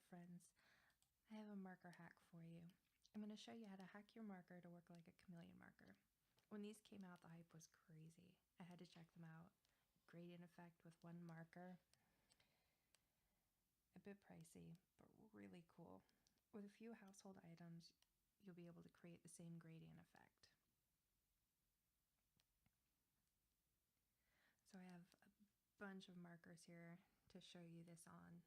friends? I have a marker hack for you. I'm going to show you how to hack your marker to work like a chameleon marker. When these came out, the hype was crazy. I had to check them out. Gradient effect with one marker. A bit pricey, but really cool. With a few household items, you'll be able to create the same gradient effect. So I have a bunch of markers here to show you this on.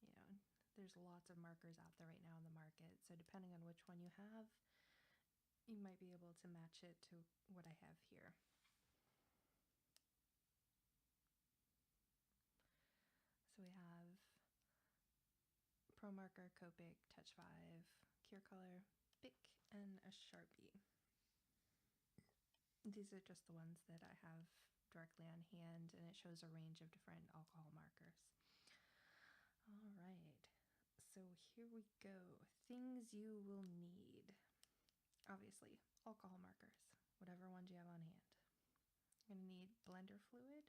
You know, there's lots of markers out there right now in the market, so depending on which one you have, you might be able to match it to what I have here. So we have Pro Marker, Copic, Touch 5, Cure Color, Bic, and a Sharpie. These are just the ones that I have directly on hand, and it shows a range of different alcohol markers. All right, so here we go. Things you will need. Obviously, alcohol markers, whatever ones you have on hand. You're going to need blender fluid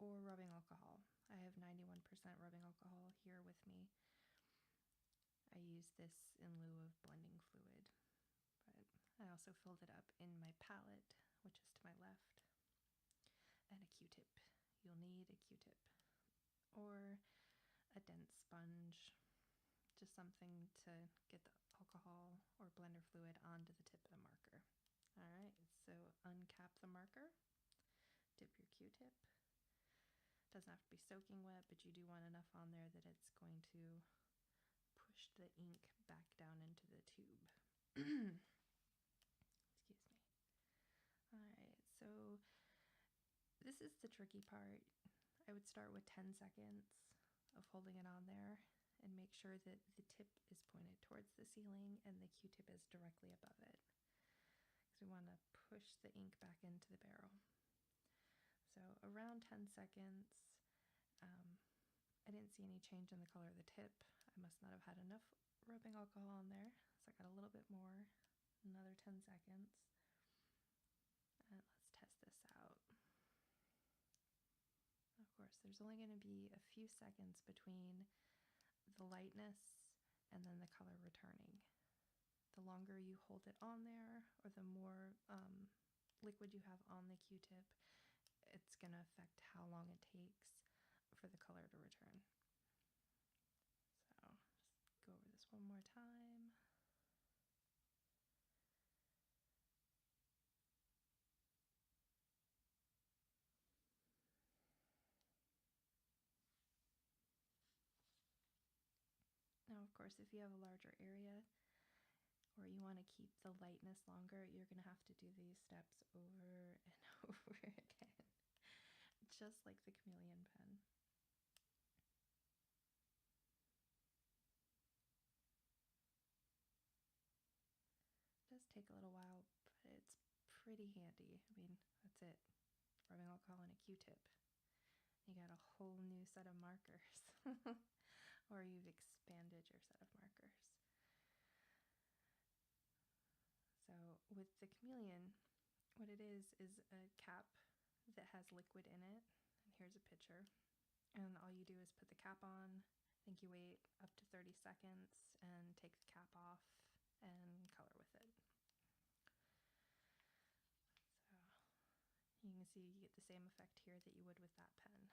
or rubbing alcohol. I have 91% rubbing alcohol here with me. I use this in lieu of blending fluid, but I also filled it up in my palette, which is to my left. And a Q-tip. You'll need a Q-tip or a dense sponge, just something to get the alcohol or blender fluid onto the tip of the marker. All right, so uncap the marker, dip your Q-tip. Doesn't have to be soaking wet, but you do want enough on there that it's going to push the ink back down into the tube. Excuse me. All right, so this is the tricky part. I would start with 10 seconds of holding it on there and make sure that the tip is pointed towards the ceiling and the Q-tip is directly above it, because we want to push the ink back into the barrel. So around 10 seconds, I didn't see any change in the color of the tip. I must not have had enough rubbing alcohol on there, so I got a little bit more, another 10 seconds. And let's test this out. Of course, there's only going to be a few seconds between the lightness and then the color returning. The longer you hold it on there, or the more liquid you have on the Q-tip, it's going to affect how long it takes for the color to return. So just go over this one more time. Now, of course, if you have a larger area or you want to keep the lightness longer, you're going to have to do these steps over and over again, just like the Chameleon pen. It does take a little while, but it's pretty handy. I mean, that's it. Rubbing alcohol and a Q-tip. You got a whole new set of markers. Or you've expanded your set of markers. So with the Chameleon, what it is a cap that has liquid in it. And here's a picture. And all you do is put the cap on. I think you wait up to 30 seconds and take the cap off and color with it. So you can see you get the same effect here that you would with that pen.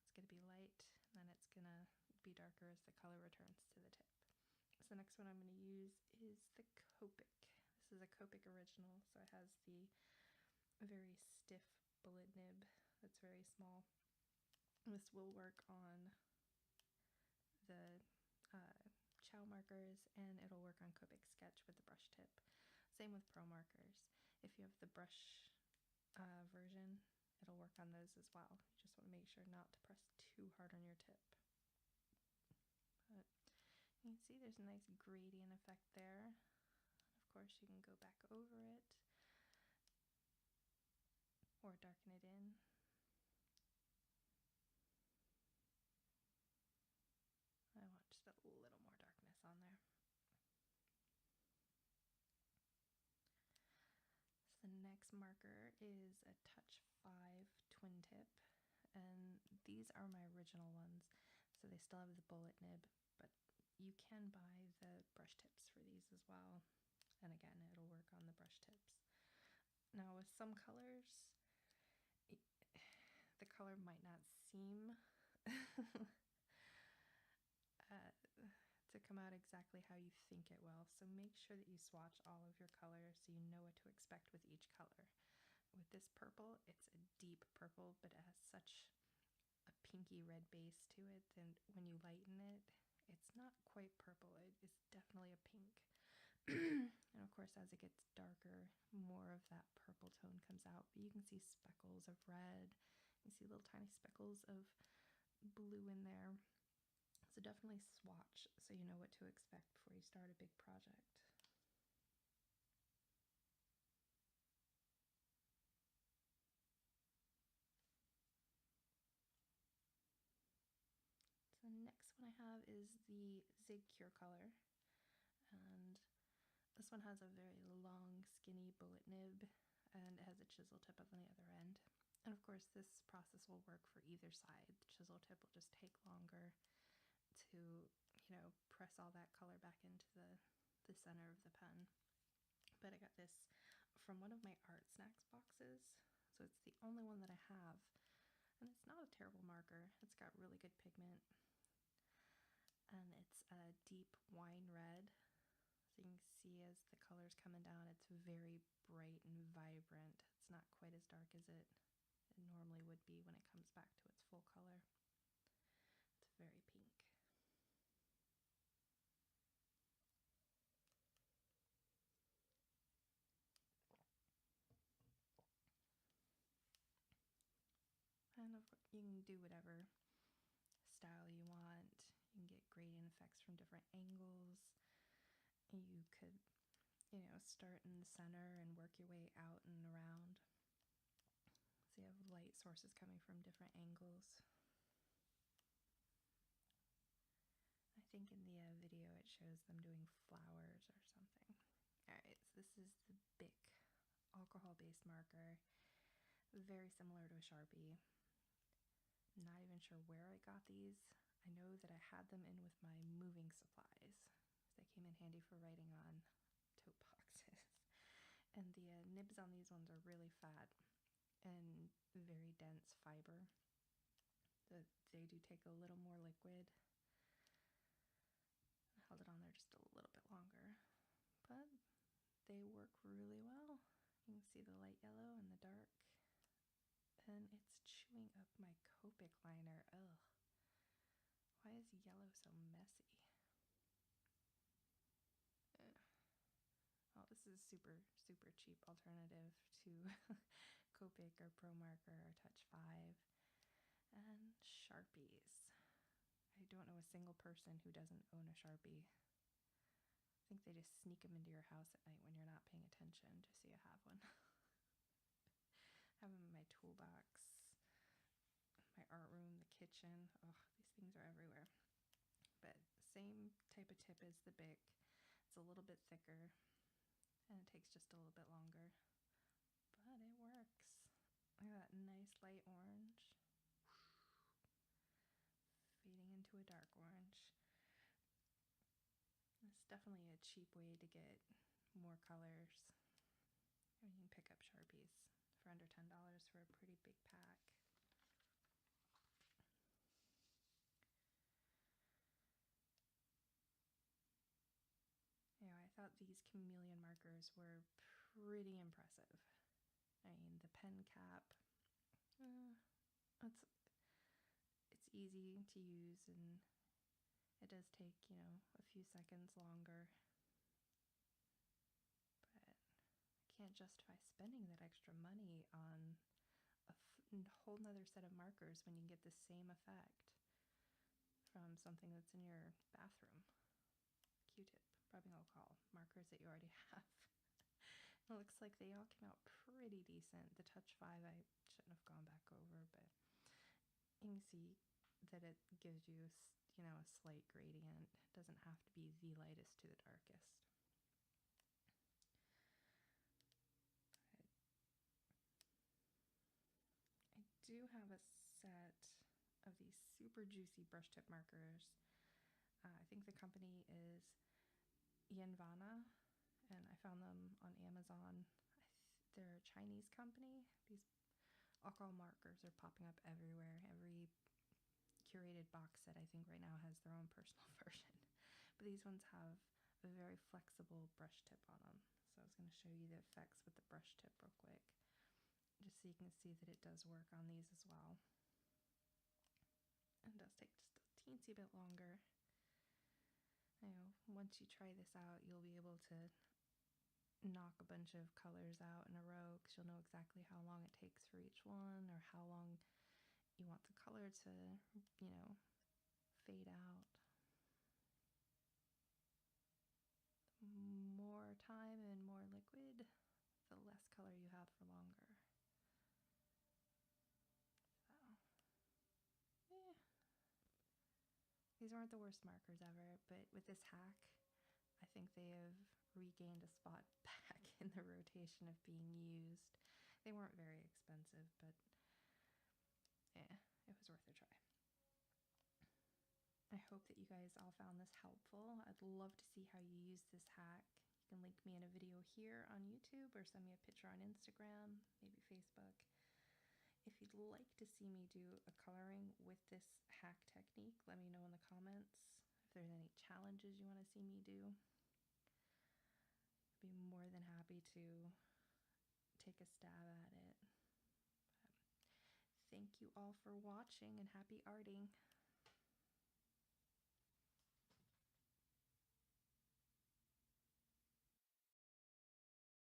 It's going to be light, and then it's going to be darker as the color returns to the tip. So the next one I'm going to use is the Copic. This is a Copic original, so it has the very stiff bullet nib that's very small. This will work on the Chow markers, and it'll work on Copic Sketch with the brush tip. Same with Pro markers. If you have the brush version, it'll work on those as well. You just want to make sure not to press too hard on your tip. But you can see there's a nice gradient effect there. Of course, you can go back over it or darken it in. I want just a little more darkness on there. So the next marker is a Touch 5 twin tip, and these are my original ones, so they still have the bullet nib, but you can buy the brush tips for these as well. And again, it'll work on the brush tips. Now with some colors, the color might not seem to come out exactly how you think it will. So make sure that you swatch all of your colors so you know what to expect with each color. With this purple, it's a deep purple, but it has such a pinky red base to it, and when you lighten it, it's not quite purple. It is definitely a pink. And of course, as it gets darker, more of that purple tone comes out. But you can see speckles of red. You see little tiny speckles of blue in there. So definitely swatch so you know what to expect before you start a big project. So the next one I have is the Zig Cure color. And this one has a very long, skinny bullet nib, and it has a chisel tip on the other end. And of course, this process will work for either side. The chisel tip will just take longer to, press all that color back into the center of the pen. But I got this from one of my Art Snacks boxes, so it's the only one that I have. And it's not a terrible marker. It's got really good pigment. And it's a deep wine red. So you can see as the color's coming down, it's very bright and vibrant. It's not quite as dark as it normally would be when it comes back to its full color. It's very pink. And you can do whatever style you want. You can get gradient effects from different angles. You could, start in the center and work your way out and around. So you have light sources coming from different angles. I think in the video it shows them doing flowers or something. Alright, so this is the Bic alcohol-based marker. Very similar to a Sharpie. Not even sure where I got these. I know that I had them in with my moving supplies. They came in handy for writing on tote boxes. And the nibs on these ones are really fat and very dense fiber. They do take a little more liquid. I held it on there just a little bit longer, but they work really well. You can see the light yellow and the dark. And it's chewing up my Copic liner. Ugh. Why is yellow so messy? Ugh. Oh, this is super, super cheap alternative to Copic or Pro Marker or Touch 5. And Sharpies. I don't know a single person who doesn't own a Sharpie. I think they just sneak them into your house at night when you're not paying attention just so you have one. I have them in my toolbox, my art room, the kitchen. Oh, these things are everywhere. But same type of tip as the Bic. It's a little bit thicker and it takes just a little bit longer, but it works. Look at that nice light orange fading into a dark orange. It's definitely a cheap way to get more colors. I mean, you can pick up Sharpies for under $10 for a pretty big pack. I thought these Chameleon markers were pretty impressive. I mean, the pen cap, it's easy to use, and it does take, a few seconds longer. But I can't justify spending that extra money on a whole nother set of markers when you can get the same effect from something that's in your bathroom. Q-tip, rubbing alcohol, markers that you already have. It looks like they all came out pretty decent. The Touch 5 I shouldn't have gone back over, but you can see that it gives you, a slight gradient. It doesn't have to be the lightest to the darkest. I do have a set of these super juicy brush tip markers. I think the company is Yanvana, and I found them on Amazon. They're a Chinese company. These alcohol markers are popping up everywhere. Every curated box set, I think, right now has their own personal version. But these ones have a very flexible brush tip on them. So I was going to show you the effects with the brush tip real quick, just so you can see that it does work on these as well. And it does take just a teensy bit longer. You know, once you try this out, you'll be able to knock a bunch of colors out in a row, because you'll know exactly how long it takes for each one, or how long you want the color to, you know, fade out. The more time and more liquid, the less color you have for longer. So, yeah. These aren't the worst markers ever, but with this hack, I think they have regained a spot back in the rotation of being used. They weren't very expensive, but yeah, it was worth a try. I hope that you guys all found this helpful. I'd love to see how you use this hack. You can link me in a video here on YouTube, or send me a picture on Instagram, maybe Facebook. If you'd like to see me do a coloring with this hack technique, let me know in the comments. If there's any challenges you want to see me do, I'd be more than happy to take a stab at it. But thank you all for watching, and happy arting.